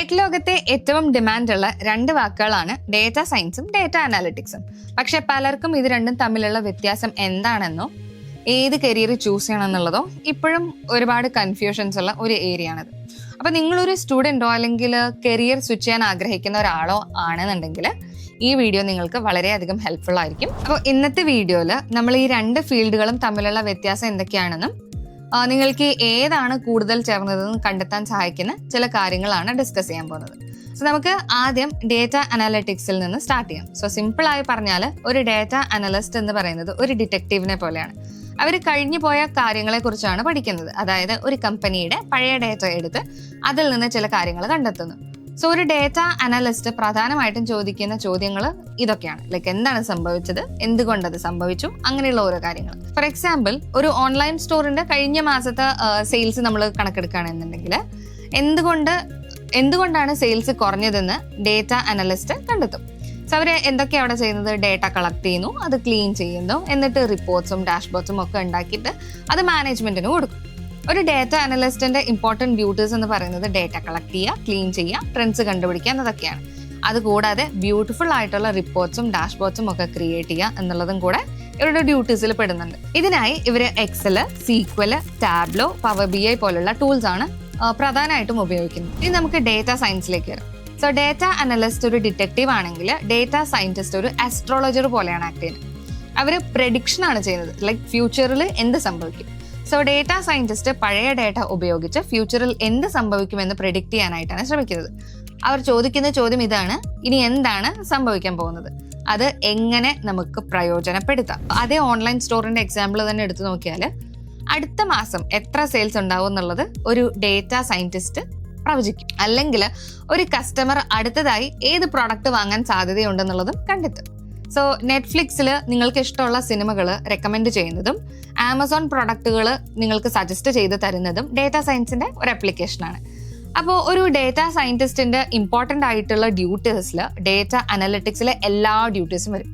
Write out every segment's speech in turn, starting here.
Tech ലോകത്തെ ഏറ്റവും ഡിമാൻഡുള്ള രണ്ട് വാക്കുകളാണ് ഡേറ്റ സയൻസും ഡേറ്റ അനാലിറ്റിക്സും. പക്ഷെ പലർക്കും ഇത് രണ്ടും തമ്മിലുള്ള വ്യത്യാസം എന്താണെന്നോ ഏത് കരിയർ ചൂസ് ചെയ്യണം എന്നുള്ളതോ ഇപ്പോഴും ഒരുപാട് കൺഫ്യൂഷൻസ് ഉള്ള ഒരു ഏരിയ ആണത്. അപ്പൊ നിങ്ങളൊരു സ്റ്റുഡൻറ്റോ അല്ലെങ്കിൽ കരിയർ സ്വിച്ച് ചെയ്യാൻ ആഗ്രഹിക്കുന്ന ഒരാളോ ആണെന്നുണ്ടെങ്കിൽ ഈ വീഡിയോ നിങ്ങൾക്ക് വളരെയധികം ഹെൽപ്ഫുൾ ആയിരിക്കും. അപ്പോൾ ഇന്നത്തെ വീഡിയോയിൽ നമ്മൾ ഈ രണ്ട് ഫീൽഡുകളും തമ്മിലുള്ള വ്യത്യാസം എന്തൊക്കെയാണെന്നും നിങ്ങൾക്ക് ഏതാണ് കൂടുതൽ ചേർന്നതെന്ന് കണ്ടെത്താൻ സഹായിക്കുന്ന ചില കാര്യങ്ങളാണ് ഡിസ്കസ് ചെയ്യാൻ പോകുന്നത്. സോ നമുക്ക് ആദ്യം ഡേറ്റ അനാലിറ്റിക്സിൽ നിന്ന് സ്റ്റാർട്ട് ചെയ്യാം. സോ സിമ്പിളായി പറഞ്ഞാൽ ഒരു ഡേറ്റ അനലിസ്റ്റ് എന്ന് പറയുന്നത് ഒരു ഡിറ്റക്റ്റീവിനെ പോലെയാണ്. അവർ കഴിഞ്ഞു പോയ കാര്യങ്ങളെ കുറിച്ചാണ് പഠിക്കുന്നത്. അതായത് ഒരു കമ്പനിയുടെ പഴയ ഡേറ്റ എടുത്ത് അതിൽ നിന്ന് ചില കാര്യങ്ങൾ കണ്ടെത്തുന്നു. സോ ഒരു ഡേറ്റ അനലിസ്റ്റ് പ്രധാനമായിട്ടും ചോദിക്കുന്ന ചോദ്യങ്ങൾ ഇതൊക്കെയാണ്. ലൈക്ക് എന്താണ് സംഭവിച്ചത്, എന്തുകൊണ്ടത് സംഭവിച്ചു, അങ്ങനെയുള്ള ഓരോ കാര്യങ്ങൾ. ഫോർ എക്സാമ്പിൾ, ഒരു ഓൺലൈൻ സ്റ്റോറിന്റെ കഴിഞ്ഞ മാസത്തെ സെയിൽസ് നമ്മൾ കണക്കെടുക്കുകയാണെന്നുണ്ടെങ്കിൽ എന്തുകൊണ്ടാണ് സെയിൽസ് കുറഞ്ഞതെന്ന് ഡേറ്റ അനലിസ്റ്റ് കണ്ടെത്തും. സോ അവർ എന്തൊക്കെയാണ് അവിടെ ചെയ്യുന്നത്? ഡേറ്റ കളക്ട് ചെയ്യുന്നു, അത് ക്ലീൻ ചെയ്യുന്നു, എന്നിട്ട് റിപ്പോർട്ട്സും ഡാഷ്ബോർഡ്സും ഒക്കെ ഉണ്ടാക്കിയിട്ട് അത് മാനേജ്മെന്റിന് കൊടുക്കും. ഒരു ഡേറ്റ അനലിസ്റ്റിന്റെ ഇമ്പോർട്ടൻറ്റ് ഡ്യൂട്ടീസ് എന്ന് പറയുന്നത് ഡേറ്റ കളക്ട് ചെയ്യുക, ക്ലീൻ ചെയ്യുക, ട്രെൻഡ്സ് കണ്ടുപിടിക്കുക എന്നതൊക്കെയാണ്. അതുകൂടാതെ ബ്യൂട്ടിഫുൾ ആയിട്ടുള്ള റിപ്പോർട്ട്സും ഡാഷ്ബോർഡ്സും ഒക്കെ ക്രിയേറ്റ് ചെയ്യുക എന്നുള്ളതും കൂടെ ഇവരുടെ ഡ്യൂട്ടീസിൽ പെടുന്നുണ്ട്. ഇതിനായി ഇവർ excel, SQL, tableau, power BI പോലുള്ള ടൂൾസ് ആണ് പ്രധാനമായിട്ടും ഉപയോഗിക്കുന്നത്. ഇനി നമുക്ക് ഡേറ്റ സയൻസിലേക്ക് വരാം. സോ ഡേറ്റ അനലിസ്റ്റ് ഒരു ഡിറ്റക്റ്റീവ് ആണെങ്കിൽ ഡേറ്റ സയന്റിസ്റ്റ് ഒരു ആസ്ട്രോളജർ പോലെയാണ് ആക്ട് ചെയ്യുന്നത്. അവർ പ്രഡിക്ഷൻ ആണ് ചെയ്യുന്നത്, ലൈക്ക് ഫ്യൂച്ചറിൽ എന്ത് സംഭവിക്കും. സോ ഡേറ്റ സയന്റിസ്റ്റ് പഴയ ഡേറ്റ ഉപയോഗിച്ച് ഫ്യൂച്ചറിൽ എന്ത് സംഭവിക്കുമെന്ന് പ്രെഡിക്റ്റ് ചെയ്യാനായിട്ടാണ് ശ്രമിക്കുന്നത്. അവർ ചോദിക്കുന്ന ചോദ്യം ഇതാണ്: ഇനി എന്താണ് സംഭവിക്കാൻ പോകുന്നത്, അത് എങ്ങനെ നമുക്ക് പ്രയോജനപ്പെടുത്താം. അതേ ഓൺലൈൻ സ്റ്റോറിന്റെ എക്സാമ്പിൾ തന്നെ എടുത്തു നോക്കിയാൽ അടുത്ത മാസം എത്ര സെയിൽസ് ഉണ്ടാവും എന്നുള്ളത് ഒരു ഡേറ്റ സയന്റിസ്റ്റ് പ്രവചിക്കും. അല്ലെങ്കിൽ ഒരു കസ്റ്റമർ അടുത്തതായി ഏത് പ്രോഡക്റ്റ് വാങ്ങാൻ സാധ്യതയുണ്ടെന്നുള്ളതും കണ്ടെത്തും. സോ നെറ്റ്ഫ്ലിക്സിൽ നിങ്ങൾക്ക് ഇഷ്ടമുള്ള സിനിമകൾ റെക്കമെൻഡ് ചെയ്യുന്നതും ആമസോൺ പ്രൊഡക്റ്റുകൾ നിങ്ങൾക്ക് സജസ്റ്റ് ചെയ്ത് തരുന്നതും ഡേറ്റ സയൻസിന്റെ ഒരു ആപ്ലിക്കേഷനാണ്. അപ്പോൾ ഒരു ഡേറ്റ സയന്റിസ്റ്റിന്റെ ഇമ്പോർട്ടൻ്റ് ആയിട്ടുള്ള ഡ്യൂട്ടീസിൽ ഡേറ്റ അനലിറ്റിക്സിലെ എല്ലാ ഡ്യൂട്ടീസും വരും.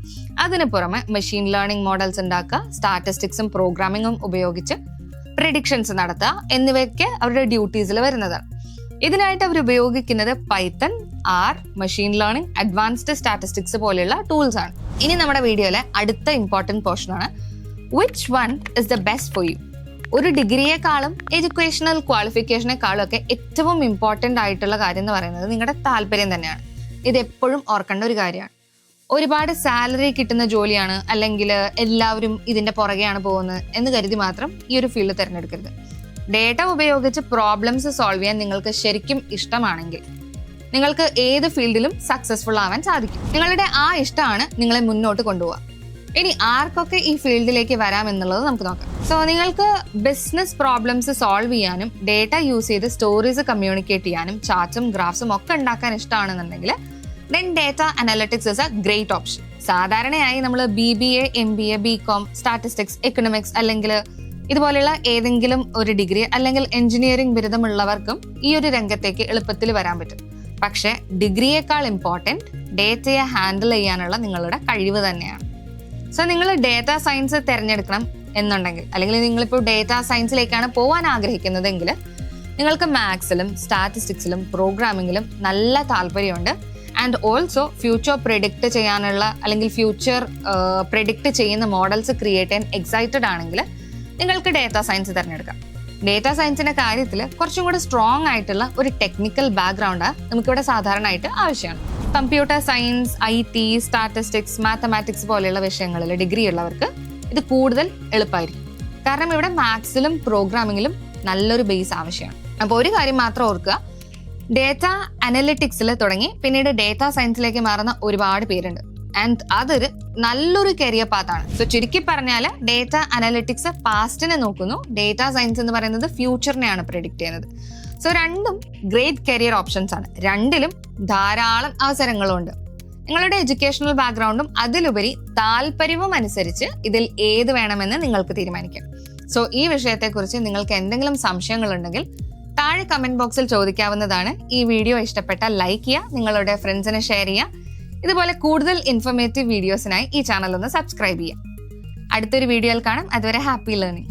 അതിന് പുറമെ മെഷീൻ ലേണിംഗ് മോഡൽസ് ഉണ്ടാക്കുക, സ്റ്റാറ്റിസ്റ്റിക്സും പ്രോഗ്രാമിങ്ങും ഉപയോഗിച്ച് പ്രെഡിക്ഷൻസ് നടത്തുക എന്നിവയൊക്കെ അവരുടെ ഡ്യൂട്ടീസിൽ വരുന്നതാണ്. ഇതിനായിട്ട് അവർ ഉപയോഗിക്കുന്നത് python, R, machine learning, advanced statistics പോലെയുള്ള ടൂൾസ് ആണ്. ഇനി നമ്മുടെ വീഡിയോയിലെ അടുത്ത ഇമ്പോർട്ടൻറ്റ് പോർഷനാണ് which one is the best for you. ഒരു ഡിഗ്രിയെക്കാളും എഡ്യൂക്കേഷണൽ ക്വാളിഫിക്കേഷനെക്കാളും ഒക്കെ ഏറ്റവും ഇമ്പോർട്ടൻ്റ് ആയിട്ടുള്ള കാര്യം എന്ന് പറയുന്നത് നിങ്ങളുടെ താല്പര്യം തന്നെയാണ്. ഇത് എപ്പോഴും ഓർക്കേണ്ട ഒരു കാര്യമാണ്. ഒരുപാട് സാലറി കിട്ടുന്ന ജോലിയാണ് അല്ലെങ്കിൽ എല്ലാവരും ഇതിന്റെ പുറകെയാണ് പോകുന്നത് എന്ന് കരുതി മാത്രം ഈ ഒരു ഫീൽഡ് തിരഞ്ഞെടുക്കരുത്. ഡേറ്റ ഉപയോഗിച്ച് പ്രോബ്ലംസ് സോൾവ് ചെയ്യാൻ നിങ്ങൾക്ക് ശരിക്കും ഇഷ്ടമാണെങ്കിൽ നിങ്ങൾക്ക് ഏത് ഫീൽഡിലും സക്സസ്ഫുൾ ആവാൻ സാധിക്കും. നിങ്ങളുടെ ആ ഇഷ്ടമാണ് നിങ്ങളെ മുന്നോട്ട് കൊണ്ടുപോവുക. ഇനി ആർക്കൊക്കെ ഈ ഫീൽഡിലേക്ക് വരാം എന്നുള്ളത് നമുക്ക് നോക്കാം. സോ നിങ്ങൾക്ക് ബിസിനസ് പ്രോബ്ലംസ് സോൾവ് ചെയ്യാനും ഡേറ്റ യൂസ് ചെയ്ത് സ്റ്റോറീസ് കമ്മ്യൂണിക്കേറ്റ് ചെയ്യാനും ചാർട്ട്സും ഗ്രാഫ്സും ഒക്കെ ഉണ്ടാക്കാൻ ഇഷ്ടമാണെന്നുണ്ടെങ്കിൽ then data analytics is a great option. സാധാരണയായി നമ്മൾ BBA, MBA, BCom, statistics, economics അല്ലെങ്കിൽ ഇതുപോലെയുള്ള ഏതെങ്കിലും ഒരു ഡിഗ്രി അല്ലെങ്കിൽ എഞ്ചിനീയറിംഗ് ബിരുദമുള്ളവർക്കും ഈ ഒരു രംഗത്തേക്ക് എളുപ്പത്തിൽ വരാൻ പറ്റും. പക്ഷെ ഡിഗ്രിയേക്കാൾ ഇമ്പോർട്ടൻറ്റ് ഡേറ്റയെ ഹാൻഡിൽ ചെയ്യാനുള്ള നിങ്ങളുടെ കഴിവ് തന്നെയാണ്. സോ നിങ്ങൾ ഡേറ്റ സയൻസ് തിരഞ്ഞെടുക്കണം എന്നുണ്ടെങ്കിൽ, അല്ലെങ്കിൽ നിങ്ങളിപ്പോൾ ഡേറ്റ സയൻസിലേക്കാണ് പോകാൻ ആഗ്രഹിക്കുന്നതെങ്കിൽ നിങ്ങൾക്ക് മാത്സിലും സ്റ്റാറ്റിസ്റ്റിക്സിലും പ്രോഗ്രാമിങ്ങിലും നല്ല താല്പര്യമുണ്ട്. ആൻഡ് ഓൾസോ ഫ്യൂച്ചർ പ്രെഡിക്റ്റ് ചെയ്യാനുള്ള അല്ലെങ്കിൽ ഫ്യൂച്ചർ പ്രെഡിക്റ്റ് ചെയ്യുന്ന മോഡൽസ് ക്രിയേറ്റ് ചെയ്യാൻ എക്സൈറ്റഡ് ആണെങ്കിൽ നിങ്ങൾക്ക് ഡേറ്റ സയൻസ് തിരഞ്ഞെടുക്കാം. ഡേറ്റ സയൻസിന്റെ കാര്യത്തിൽ കുറച്ചും കൂടെ സ്ട്രോങ് ആയിട്ടുള്ള ഒരു ടെക്നിക്കൽ ബാക്ക്ഗ്രൗണ്ട് നമുക്കിവിടെ സാധാരണയായിട്ട് ആവശ്യമാണ്. Computer science, IT, statistics, mathematics പോലെയുള്ള വിഷയങ്ങളിൽ ഡിഗ്രി ഉള്ളവർക്ക് ഇത് കൂടുതൽ എളുപ്പമായിരിക്കും. കാരണം ഇവിടെ മാത്സിലും പ്രോഗ്രാമിങ്ങിലും നല്ലൊരു ബേസ് ആവശ്യമാണ്. അപ്പോൾ ഒരു കാര്യം മാത്രം ഓർക്കുക, ഡേറ്റ അനലിറ്റിക്സിൽ തുടങ്ങി പിന്നീട് ഡേറ്റ സയൻസിലേക്ക് മാറുന്ന ഒരുപാട് പേരുണ്ട്. ആൻഡ് അതൊരു നല്ലൊരു കരിയർ പാത്താണ്. സോ ചുരുക്കി പറഞ്ഞാൽ ഡേറ്റ അനലിറ്റിക്സ് പാസ്റ്റിനെ നോക്കുന്നു, ഡേറ്റ സയൻസ് എന്ന് പറയുന്നത് ഫ്യൂച്ചറിനെയാണ് പ്രെഡിക്റ്റ് ചെയ്യുന്നത്. സോ രണ്ടും ഗ്രേറ്റ് കരിയർ ഓപ്ഷൻസ് ആണ്. രണ്ടിലും ധാരാളം അവസരങ്ങളുണ്ട്. നിങ്ങളുടെ എഡ്യൂക്കേഷണൽ ബാക്ക്ഗ്രൗണ്ടും അതിലുപരി താല്പര്യവും അനുസരിച്ച് ഇതിൽ ഏത് വേണമെന്ന് നിങ്ങൾക്ക് തീരുമാനിക്കാം. സോ ഈ വിഷയത്തെക്കുറിച്ച് നിങ്ങൾക്ക് എന്തെങ്കിലും സംശയങ്ങളുണ്ടെങ്കിൽ താഴെ കമന്റ് ബോക്സിൽ ചോദിക്കാവുന്നതാണ്. ഈ വീഡിയോ ഇഷ്ടപ്പെട്ടാൽ ലൈക്ക് ചെയ്യുക, നിങ്ങളുടെ ഫ്രണ്ട്സിനെ ഷെയർ ചെയ്യുക. ഇതുപോലെ കൂടുതൽ ഇൻഫോർമേറ്റീവ് വീഡിയോസിനായി ഈ ചാനൽ ഒന്ന് സബ്സ്ക്രൈബ് ചെയ്യുക. അടുത്തൊരു വീഡിയോയിൽ കാണാം. അതുവരെ ഹാപ്പി ലേണിംഗ്.